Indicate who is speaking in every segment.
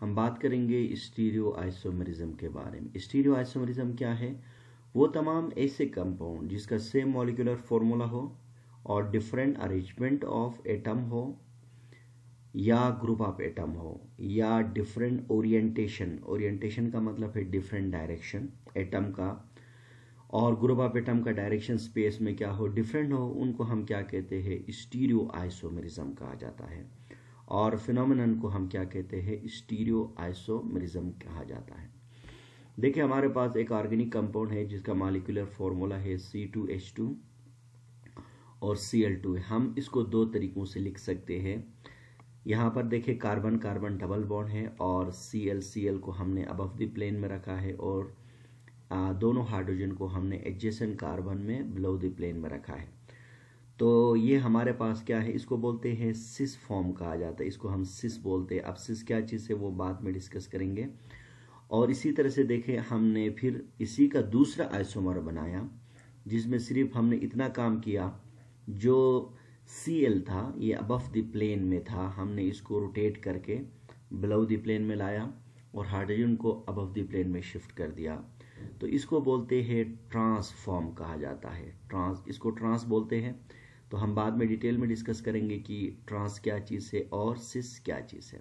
Speaker 1: हम बात करेंगे स्टीरियो आइसोमेरिज्म के बारे में। स्टीरियो आइसोमेरिज्म क्या है? वो तमाम ऐसे कंपाउंड जिसका सेम मॉलिक्यूलर फॉर्मूला हो और डिफरेंट अरेंजमेंट ऑफ एटम हो या ग्रुप ऑफ एटम हो या डिफरेंट ओरिएंटेशन का मतलब है डिफरेंट डायरेक्शन एटम का, और ग्रुप ऑफ एटम का डायरेक्शन स्पेस में क्या हो, डिफरेंट हो, उनको हम क्या कहते हैं? स्टीरियो आइसोमेरिज्म कहा जाता है। और फिनोमेनन को हम क्या कहते हैं? स्टीरियो आइसोमेरिज्म कहा जाता है। देखिए हमारे पास एक ऑर्गेनिक कंपाउंड है जिसका मॉलिक्यूलर फॉर्मूला है C2H2 और Cl2 है। हम इसको दो तरीकों से लिख सकते हैं। यहाँ पर देखिए कार्बन कार्बन डबल बॉन्ड है और Cl को हमने अबव द प्लेन में रखा है और दोनों हाइड्रोजन को हमने एडजेसेंट कार्बन में बिलो द प्लेन में रखा है। तो ये हमारे पास क्या है? इसको बोलते हैं सिस फॉर्म कहा जाता है, इसको हम सिस बोलते हैं। अब सिस क्या चीज़ है वो बाद में डिस्कस करेंगे। और इसी तरह से देखें हमने फिर इसी का दूसरा आइसोमर बनाया जिसमें सिर्फ हमने इतना काम किया, जो Cl था ये अबव द प्लेन में था, हमने इसको रोटेट करके बिलो द प्लेन में लाया और हाइड्रोजन को अबव द प्लेन में शिफ्ट कर दिया। तो इसको बोलते हैं ट्रांसफॉर्म कहा जाता है। इसको ट्रांस बोलते हैं। तो हम बाद में डिटेल में डिस्कस करेंगे कि ट्रांस क्या चीज़ है और सिस क्या चीज़ है।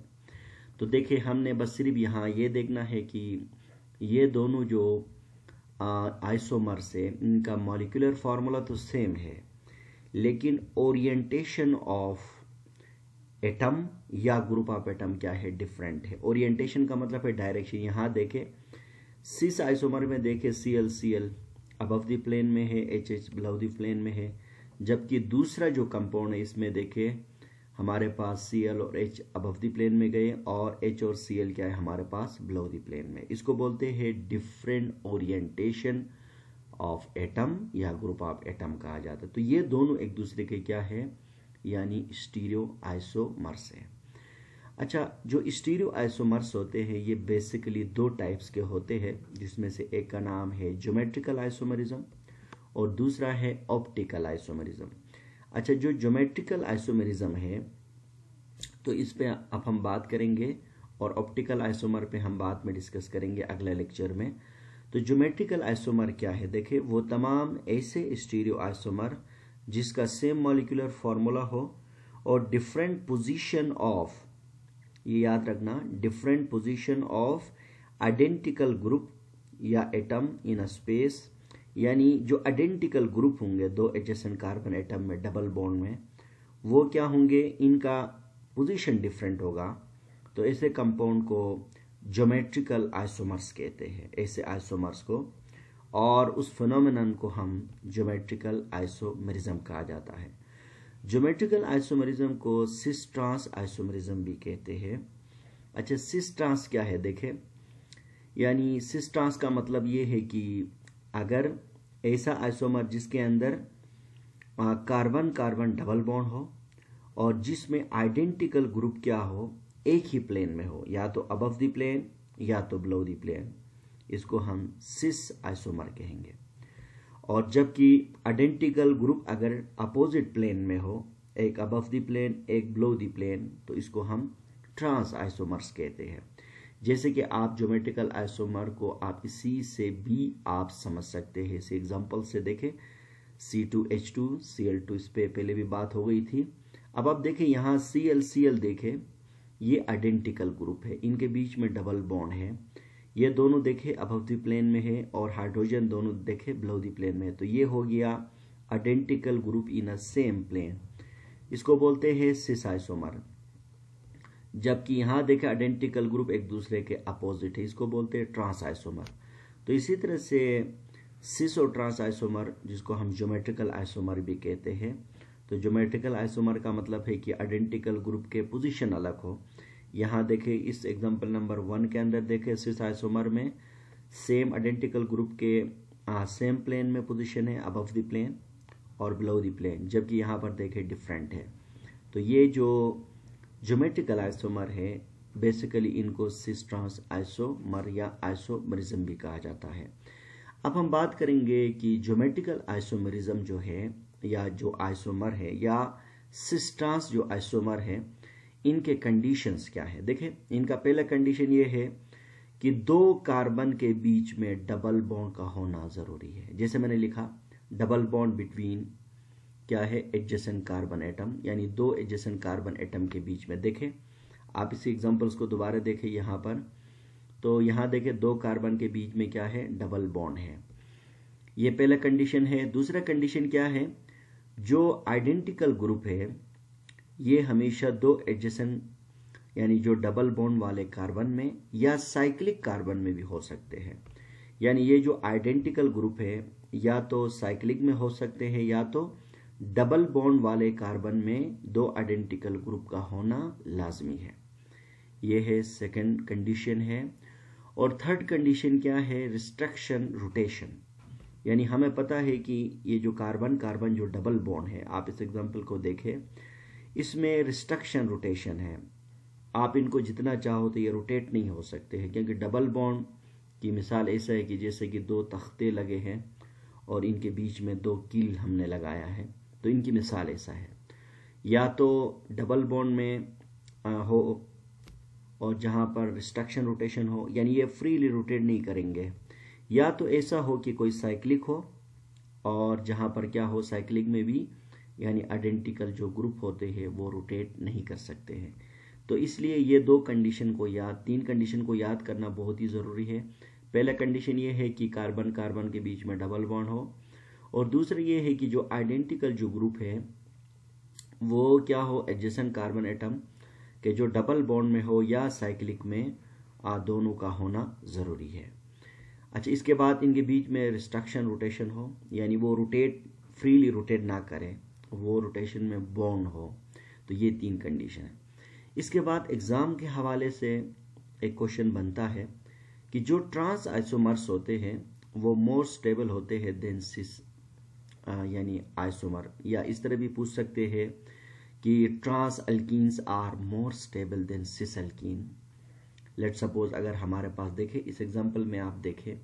Speaker 1: तो देखिए हमने बस सिर्फ यहाँ ये देखना है कि ये दोनों जो आइसोमर्स है इनका मॉलिक्यूलर फार्मूला तो सेम है, लेकिन ओरिएंटेशन ऑफ एटम या ग्रुप ऑफ एटम क्या है? डिफरेंट है। ओरिएंटेशन का मतलब है डायरेक्शन। यहाँ देखें सिस आइसोमर में देखें Cl अबव द प्लेन में है, HH बिलो द प्लेन में है, जबकि दूसरा जो कंपाउंड है इसमें देखें हमारे पास Cl और H अबव द प्लेन में गए और H और Cl क्या है हमारे पास बिलो द प्लेन में। इसको बोलते हैं डिफरेंट ओरिएंटेशन ऑफ एटम या ग्रुप ऑफ एटम कहा जाता है। तो ये दोनों एक दूसरे के क्या है? यानी स्टीरियो आइसोमर्स है। अच्छा, जो स्टीरियो आइसोमर्स होते हैं ये बेसिकली दो टाइप्स के होते हैं, जिसमें से एक का नाम है ज्योमेट्रिकल आइसोमेरिज्म और दूसरा है ऑप्टिकल आइसोमेरिज्म। अच्छा, जो ज्योमेट्रिकल आइसोमेरिज्म है तो इस पे अब हम बात करेंगे और ऑप्टिकल आइसोमर पे हम बाद में डिस्कस करेंगे अगले लेक्चर में। तो ज्योमेट्रिकल आइसोमर क्या है? देखिए वो तमाम ऐसे स्टीरियो आइसोमर जिसका सेम मॉलिक्यूलर फॉर्मूला हो और डिफरेंट पोजीशन ऑफ, ये याद रखना, different position of identical group या एटम इन अ स्पेस, यानी जो आइडेंटिकल ग्रुप होंगे दो एडजेसेंट कार्बन एटम में डबल बॉन्ड में, वो क्या होंगे? इनका पोजीशन डिफरेंट होगा। तो ऐसे कंपाउंड को ज्योमेट्रिकल आइसोमर्स कहते हैं, ऐसे आइसोमर्स को, और उस फिनोमेनन को हम ज्योमेट्रिकल आइसोमेरिज्म कहा जाता है। ज्योमेट्रिकल आइसोमेरिज्म को सिस ट्रांस आइसोमेरिज्म भी कहते हैं। अच्छा, सिस ट्रांस क्या है? देखें, यानी सिस ट्रांस का मतलब ये है कि अगर ऐसा आइसोमर जिसके अंदर कार्बन कार्बन डबल बॉन्ड हो और जिसमें आइडेंटिकल ग्रुप क्या हो? एक ही प्लेन में हो, या तो अबव द प्लेन या तो बिलो द प्लेन, इसको हम सिस आइसोमर कहेंगे। और जबकि आइडेंटिकल ग्रुप अगर अपोजिट प्लेन में हो, एक अबव द प्लेन एक बिलो द प्लेन, तो इसको हम ट्रांस आइसोमर्स कहते हैं। जैसे कि आप ज्योमेट्रिकल आइसोमर को आप इसी से भी आप समझ सकते हैं। इस एग्जांपल से देखें C2H2 Cl2, इस पे पहले भी बात हो गई थी। अब आप देखें यहाँ Cl देखें, ये आइडेंटिकल ग्रुप है, इनके बीच में डबल बॉन्ड है, ये दोनों देखे अबव द प्लेन में है और हाइड्रोजन दोनों देखे बिलो द प्लेन में है। तो ये हो गया identical group in a same plane, इसको बोलते हैं सिस आइसोमर। जबकि यहाँ देखे आइडेंटिकल ग्रुप एक दूसरे के अपोजिट है, इसको बोलते हैं ट्रांस आइसोमर। तो इसी तरह से सिस और ट्रांस आइसोमर, जिसको हम ज्योमेट्रिकल आइसोमर भी कहते हैं। तो ज्योमेट्रिकल आइसोमर का मतलब है कि आइडेंटिकल ग्रुप के पोजीशन अलग हो। यहाँ देखें इस एग्जांपल नंबर 1 के अंदर देखें सिस आइसोमर में सेम आइडेंटिकल ग्रुप के सेम प्लेन में पोजीशन है, अबव द प्लेन और बिलो द प्लेन, जबकि यहाँ पर देखें डिफरेंट है। तो ये जो ज्योमेट्रिकल आइसोमर है बेसिकली इनको सिस ट्रांस आइसोमर या आइसोमेरिज्म भी कहा जाता है। अब हम बात करेंगे कि ज्योमेट्रिकल आइसोमेरिज्म जो है या जो आइसोमर है या सिस ट्रांस जो आइसोमर है, इनके कंडीशंस क्या है। देखिए इनका पहला कंडीशन ये है कि दो कार्बन के बीच में डबल बॉन्ड का होना जरूरी है। जैसे मैंने लिखा डबल बॉन्ड बिटवीन क्या है, एडजेसेंट कार्बन एटम, यानी दो एडजेसेंट कार्बन एटम के बीच में। देखें आप इस एग्जांपल्स को दोबारा देखें यहाँ पर, तो यहाँ देखें दो कार्बन के बीच में क्या है, डबल बॉन्ड है। ये पहला कंडीशन है। दूसरा कंडीशन क्या है, जो आइडेंटिकल ग्रुप है ये हमेशा दो एडजेसेंट यानी जो डबल बॉन्ड वाले कार्बन में या साइक्लिक कार्बन में भी हो सकते हैं। यानी ये जो आइडेंटिकल ग्रुप है या तो साइक्लिक में हो सकते हैं या तो डबल बॉन्ड वाले कार्बन में दो आइडेंटिकल ग्रुप का होना लाजमी है। ये है सेकंड कंडीशन है। और थर्ड कंडीशन क्या है, रिस्ट्रक्शन रोटेशन। यानी हमें पता है कि ये जो कार्बन कार्बन जो डबल बॉन्ड है, आप इस एग्जांपल को देखें, इसमें रिस्ट्रक्शन रोटेशन है। आप इनको जितना चाहो तो ये रोटेट नहीं हो सकते हैं, क्योंकि डबल बॉन्ड की मिसाल ऐसा है कि जैसे कि दो तख्ते लगे हैं और इनके बीच में दो कील हमने लगाया है, तो इनकी मिसाल ऐसा है। या तो डबल बॉन्ड में हो और जहाँ पर रिस्ट्रक्शन रोटेशन हो, यानी ये फ्रीली रोटेट नहीं करेंगे, या तो ऐसा हो कि कोई साइक्लिक हो और जहाँ पर क्या हो, साइक्लिक में भी यानी आइडेंटिकल जो ग्रुप होते हैं वो रोटेट नहीं कर सकते हैं। तो इसलिए ये दो कंडीशन को तीन कंडीशन को याद करना बहुत ही ज़रूरी है। पहला कंडीशन ये है कि कार्बन कार्बन के बीच में डबल बॉन्ड हो, और दूसरा ये है कि जो आइडेंटिकल जो ग्रुप है वो क्या हो, एडजेसेंट कार्बन एटम के जो डबल बॉन्ड में हो या साइक्लिक में, दोनों का होना ज़रूरी है। अच्छा, इसके बाद इनके बीच में रिस्ट्रक्शन रोटेशन हो, यानी वो फ्रीली रोटेट ना करें, वो रोटेशन में बॉन्ड हो। तो ये तीन कंडीशन है। इसके बाद एग्ज़ाम के हवाले से एक क्वेश्चन बनता है कि जो ट्रांस आइसोमर्स होते हैं वो मोर स्टेबल होते हैं देन सिस यानी आइसोमर, या इस तरह भी पूछ सकते हैं कि trans alkenes are more stable than cis alkene. Let suppose अगर हमारे पास देखें, इस एग्जांपल में आप देखें,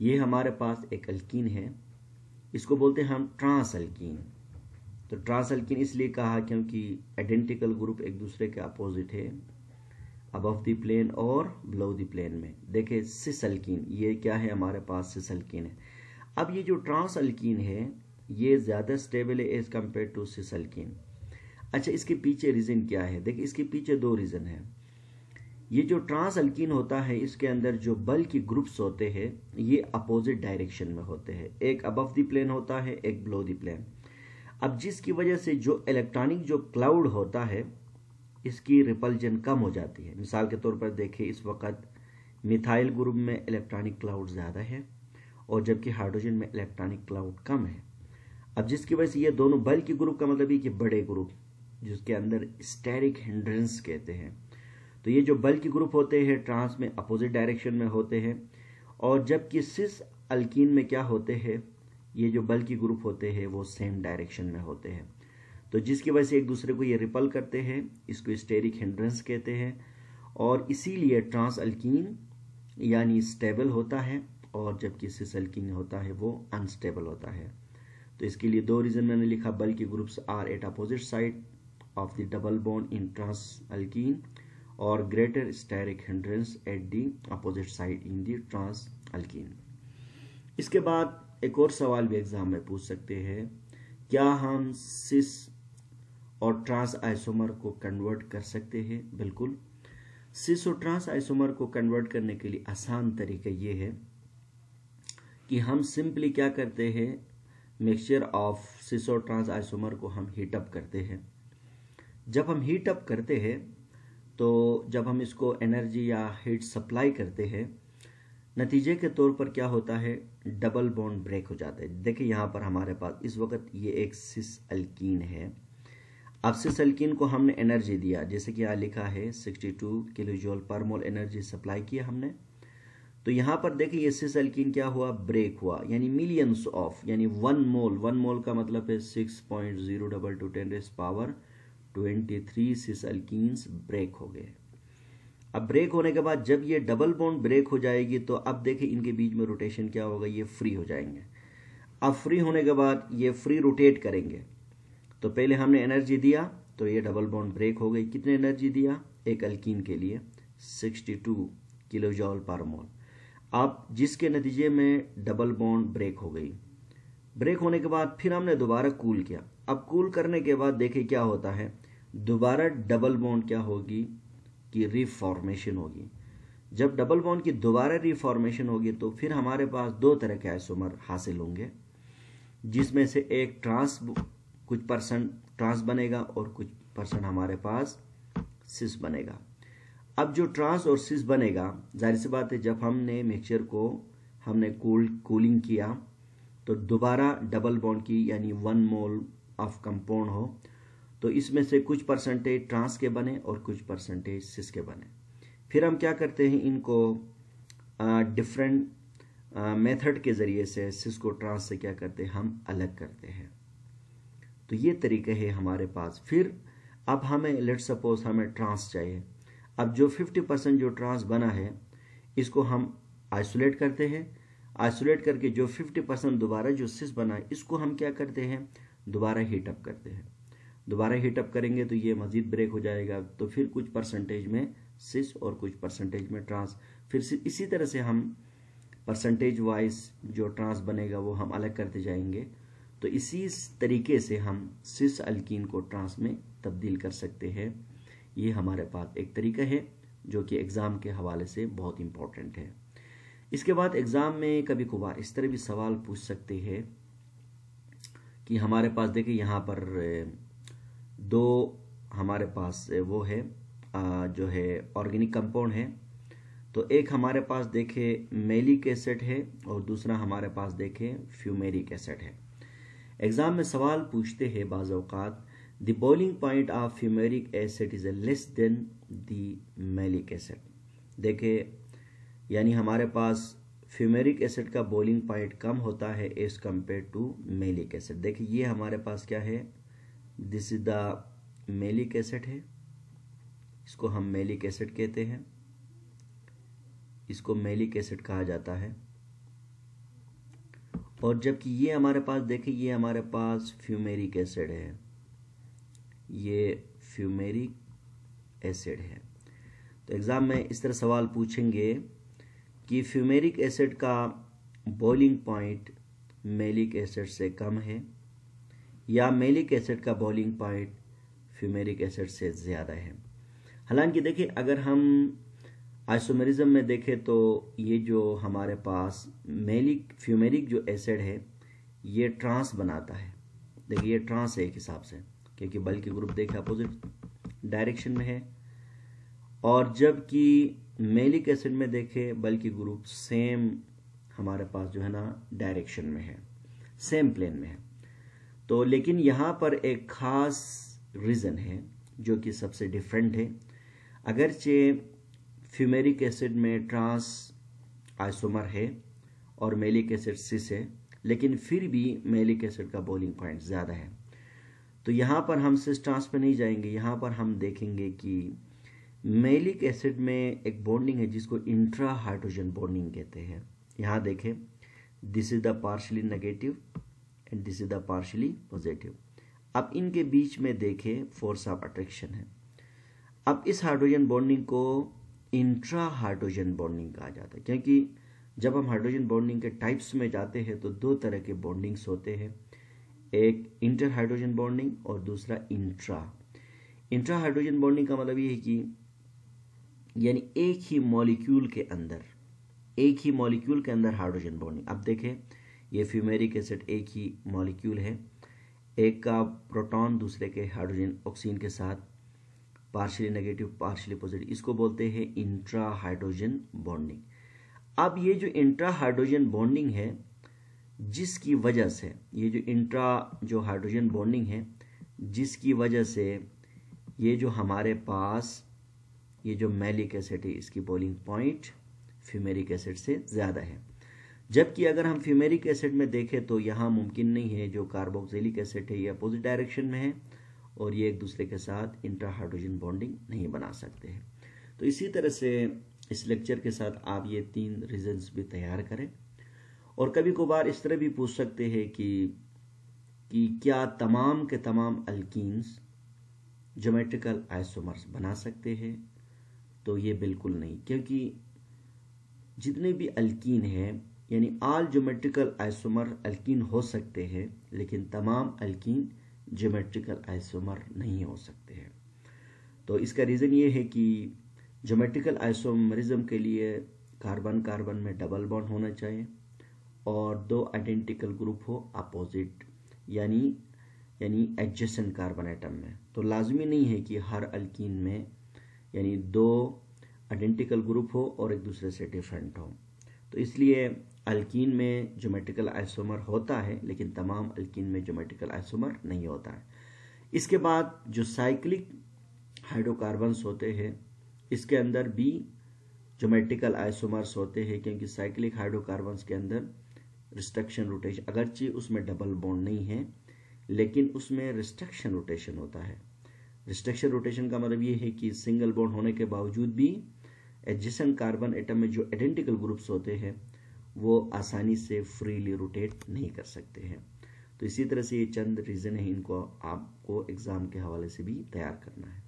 Speaker 1: ये हमारे पास एक अल्कीन है, इसको बोलते हैं हम ट्रांस अल्कीन। तो ट्रांस अल्कीन इसलिए कहा क्योंकि आइडेंटिकल ग्रुप एक दूसरे के अपोजिट है, अबव द प्लेन और बिलो द प्लेन में। देखें सिस अल्कीन, ये क्या है, हमारे पास सिस अल्कीन है। अब ये जो ट्रांस अल्कीन है ये ज़्यादा स्टेबल है as compare to cis alkene. अच्छा, इसके पीछे रीज़न क्या है? देखिए इसके पीछे दो रीज़न है। ये जो ट्रांस अल्कीन होता है इसके अंदर जो बल्कि ग्रुप्स होते हैं ये अपोजिट डायरेक्शन में होते हैं, एक अबव द प्लेन होता है, एक बिलो द प्लेन। अब जिसकी वजह से जो इलेक्ट्रॉनिक जो क्लाउड होता है इसकी रिपल्जन कम हो जाती है। मिसाल के तौर पर देखें, इस वक्त मिथाइल ग्रुप में इलेक्ट्रॉनिक क्लाउड ज़्यादा है और जबकि हाइड्रोजन में इलेक्ट्रॉनिक क्लाउड कम है। अब जिसकी वजह से ये दोनों बल्कि ग्रुप का मतलब है कि बड़े ग्रुप जिसके अंदर स्टेरिक हिंड्रेंस कहते हैं, तो ये जो बल्कि ग्रुप होते हैं ट्रांस में अपोजिट डायरेक्शन में होते हैं, और जबकि सिस अल्कीन में क्या होते हैं, ये जो बल्कि ग्रुप होते हैं वो सेम डायरेक्शन में होते हैं। तो जिसकी वजह से एक दूसरे को ये रिपल करते हैं, इसको स्टेरिक हिंड्रेंस कहते हैं, और इसीलिए ट्रांस अल्कीन यानी स्टेबल होता है और जबकि सिस अल्कीन होता है वो अनस्टेबल होता है। तो इसके लिए दो रीज़न मैंने लिखा, बल्कि groups are at opposite side of the double bond in trans alkene और greater steric hindrance at the opposite side in the trans alkene. इसके बाद एक और सवाल भी एग्जाम में पूछ सकते हैं, क्या हम सिस और ट्रांस आइसोमर को कन्वर्ट कर सकते हैं? बिल्कुल। सिस और ट्रांस आइसोमर को कन्वर्ट करने के लिए आसान तरीका ये है कि हम सिंपली क्या करते हैं, मिक्सचर ऑफ सिस और ट्रांस आइसोमर को हम हीट अप करते हैं। जब हम हीट अप करते हैं तो जब हम इसको एनर्जी या हीट सप्लाई करते हैं, नतीजे के तौर पर क्या होता है, डबल बॉन्ड ब्रेक हो जाता है। देखिए यहाँ पर हमारे पास इस वक्त ये एक सिस अल्कीन है। अब सिस अल्कीन को हमने एनर्जी दिया, जैसे कि यहाँ लिखा है 62 किलो जूल पर मोल एनर्जी सप्लाई किया हमने। तो यहाँ पर देखिए ये सिस अल्कीन क्या हुआ, ब्रेक हुआ, यानी मिलियंस ऑफ, यानी 1 मोल का मतलब है 6.022 × 10⁻23 सिस अल्कीन्स ब्रेक हो गए। अब ब्रेक होने के बाद जब ये डबल बॉन्ड ब्रेक हो जाएगी तो अब देखिए इनके बीच में रोटेशन क्या होगा, ये फ्री हो जाएंगे। अब फ्री होने के बाद ये फ्री रोटेट करेंगे। तो पहले हमने एनर्जी दिया तो ये डबल बॉन्ड ब्रेक हो गई। कितने एनर्जी दिया एक अल्कीन के लिए? 62 किलो जॉल पर मोल। अब जिसके नतीजे में डबल बॉन्ड ब्रेक हो गई। ब्रेक होने के बाद फिर हमने दोबारा कूल किया। अब कूल करने के बाद देखिए क्या होता है, दोबारा डबल बॉन्ड क्या होगी कि रिफॉर्मेशन होगी। जब डबल बॉन्ड की दोबारा रिफॉर्मेशन होगी तो फिर हमारे पास दो तरह के आइसोमर हासिल होंगे, जिसमें से एक ट्रांस, कुछ परसेंट ट्रांस बनेगा और कुछ परसेंट हमारे पास सिस बनेगा। अब जो ट्रांस और सिस बनेगा, जाहिर सी बात है जब हमने मिक्सचर को हमने कूलिंग किया तो दोबारा डबल बॉन्ड की यानी 1 मोल ऑफ कंपाउंड हो, तो इसमें से कुछ परसेंटेज ट्रांस के बने और कुछ परसेंटेज सिस के बने। फिर हम क्या करते हैं, इनको डिफरेंट मेथड के ज़रिए से सिस को ट्रांस से क्या करते हैं, हम अलग करते हैं। तो ये तरीके है हमारे पास। फिर अब हमें लेट्स सपोज हमें ट्रांस चाहिए। अब जो 50% जो ट्रांस बना है इसको हम आइसोलेट करते हैं। आइसोलेट करके जो 50% दोबारा जो सिस बना है इसको हम क्या करते हैं, दोबारा हीटअप करते हैं। दोबारा हीटअप करेंगे तो ये मज़ीद ब्रेक हो जाएगा, तो फिर कुछ परसेंटेज में सिस और कुछ परसेंटेज में ट्रांस। फिर इसी तरह से हम परसेंटेज वाइज जो ट्रांस बनेगा वो हम अलग करते जाएंगे। तो इसी तरीके से हम सिस अल्कीन को ट्रांस में तब्दील कर सकते हैं। ये हमारे पास एक तरीका है जो कि एग्ज़ाम के हवाले से बहुत इम्पोर्टेंट है। इसके बाद एग्ज़ाम में कभी कभार इस तरह भी सवाल पूछ सकते हैं कि हमारे पास देखिए यहाँ पर दो हमारे पास वो है जो है ऑर्गेनिक कंपाउंड है। तो एक हमारे पास देखे मैलिक एसिड है और दूसरा हमारे पास देखे फ्यूमेरिक एसिड है। एग्जाम में सवाल पूछते हैं बाज़ औक़ात, the boiling point of fumaric acid is less than the maleic acid. देखे यानी हमारे पास फ्यूमेरिक एसिड का बॉइलिंग पॉइंट कम होता है as compare to maleic acid. देखिए ये हमारे पास क्या है, this is the maleic acid है, इसको हम मैलिक एसिड कहते हैं, इसको मैलिक एसिड कहा जाता है। और जबकि ये हमारे पास देखिए ये हमारे पास फ्यूमेरिक एसिड है, ये फ्यूमेरिक एसिड है। तो एग्ज़ाम में इस तरह सवाल पूछेंगे कि फ्यूमेरिक एसिड का बॉइलिंग पॉइंट मैलिक एसिड से कम है या मैलिक एसिड का बॉइलिंग पॉइंट फ्यूमेरिक एसिड से ज़्यादा है। हालांकि देखिए अगर हम आइसोमेरिज्म में देखें तो ये जो हमारे पास फ्यूमेरिक जो एसिड है ये ट्रांस बनाता है। देखिए ये ट्रांस है एक हिसाब से, क्योंकि बल्कि ग्रुप देखे अपोजिट डायरेक्शन में है, और जबकि मैलिक एसिड में देखे बल्कि ग्रुप सेम हमारे पास जो है ना डायरेक्शन में है, सेम प्लेन में है। तो लेकिन यहाँ पर एक खास रीज़न है जो कि सबसे डिफरेंट है। अगरचे फ्यूमेरिक एसिड में ट्रांस आइसोमर है और मैलिक एसिड सिस है, लेकिन फिर भी मैलिक एसिड का बॉइलिंग पॉइंट ज़्यादा है। तो यहाँ पर हम सिस ट्रांस पे नहीं जाएंगे, यहाँ पर हम देखेंगे कि मैलिक एसिड में एक बॉन्डिंग है जिसको इंट्रा हाइड्रोजन बॉन्डिंग कहते हैं। यहाँ देखें, this is the partially negative and this is the partially positive. अब इनके बीच में देखें फोर्स ऑफ अट्रैक्शन है। अब इस हाइड्रोजन बॉन्डिंग को इंट्रा हाइड्रोजन बॉन्डिंग कहा जाता है, क्योंकि जब हम हाइड्रोजन बॉन्डिंग के टाइप्स में जाते हैं तो दो तरह के बॉन्डिंग्स होते हैं, एक इंटर हाइड्रोजन बॉन्डिंग और दूसरा इंट्रा। इंट्रा हाइड्रोजन बॉन्डिंग का मतलब ये है कि यानी एक ही मॉलिक्यूल के अंदर हाइड्रोजन बॉन्डिंग। अब देखें ये फ्यूमेरिक एसिड एक ही मॉलिक्यूल है, एक का प्रोटॉन दूसरे के हाइड्रोजन ऑक्सीजन के साथ पार्शियली नेगेटिव पार्शियली पॉजिटिव, इसको बोलते हैं इंट्रा हाइड्रोजन बॉन्डिंग। अब ये जो इंट्रा हाइड्रोजन बॉन्डिंग है जिसकी वजह से ये जो इंट्रा जो हाइड्रोजन बॉन्डिंग है जिसकी वजह से ये जो हमारे पास ये जो मैलिक एसिड है इसकी बॉइलिंग पॉइंट फ्यूमेरिक एसिड से ज़्यादा है। जबकि अगर हम फ्यूमेरिक एसिड में देखें तो यहाँ मुमकिन नहीं है, जो कार्बोक्सिलिक एसिड है ये अपोजिट डायरेक्शन में है और ये एक दूसरे के साथ इंट्रा हाइड्रोजन बॉन्डिंग नहीं बना सकते हैं। तो इसी तरह से इस लेक्चर के साथ आप ये 3 रीजंस भी तैयार करें। और कभी कभार इस तरह भी पूछ सकते हैं कि क्या तमाम के तमाम अल्कीन्स ज्योमेट्रिकल आइसोमर्स बना सकते हैं? तो ये बिल्कुल नहीं, क्योंकि जितने भी अल्कीन हैं यानी ऑल ज्योमेट्रिकल आइसोमर अल्कीन हो सकते हैं, लेकिन तमाम अल्कीन ज्योमेट्रिकल आइसोमर नहीं हो सकते हैं। तो इसका रीज़न ये है कि ज्योमेट्रिकल आइसोमरिज्म के लिए कार्बन कार्बन में डबल बॉन्ड होना चाहिए और दो आइडेंटिकल ग्रुप हो अपोजिट यानी एडजेसेंट कार्बन एटम में। तो लाजमी नहीं है कि हर अल्कीन में यानी दो आइडेंटिकल ग्रुप हो और एक दूसरे से डिफरेंट हो। तो इसलिए अल्कीन में ज्योमेट्रिकल आइसोमर होता है, लेकिन तमाम अल्कीन में ज्योमेट्रिकल आइसोमर नहीं होता है। इसके बाद जो साइक्लिक हाइड्रोकार्बन्स होते हैं, इसके अंदर भी ज्योमेट्रिकल आइसोमर्स होते हैं, क्योंकि साइक्लिक हाइड्रोकार्बन्स के अंदर रिस्ट्रक्शन रोटेशन, अगरचे उसमें डबल बॉन्ड नहीं है, लेकिन उसमें रिस्ट्रक्शन रोटेशन होता है। रिस्ट्रक्शन रोटेशन का मतलब ये है कि सिंगल बॉन्ड होने के बावजूद भी एडजेसेंट कार्बन एटम में जो आइडेंटिकल ग्रुप्स होते हैं वो आसानी से फ्रीली रोटेट नहीं कर सकते हैं। तो इसी तरह से ये चंद रीज़न है, इनको आपको एग्जाम के हवाले से भी तैयार करना है।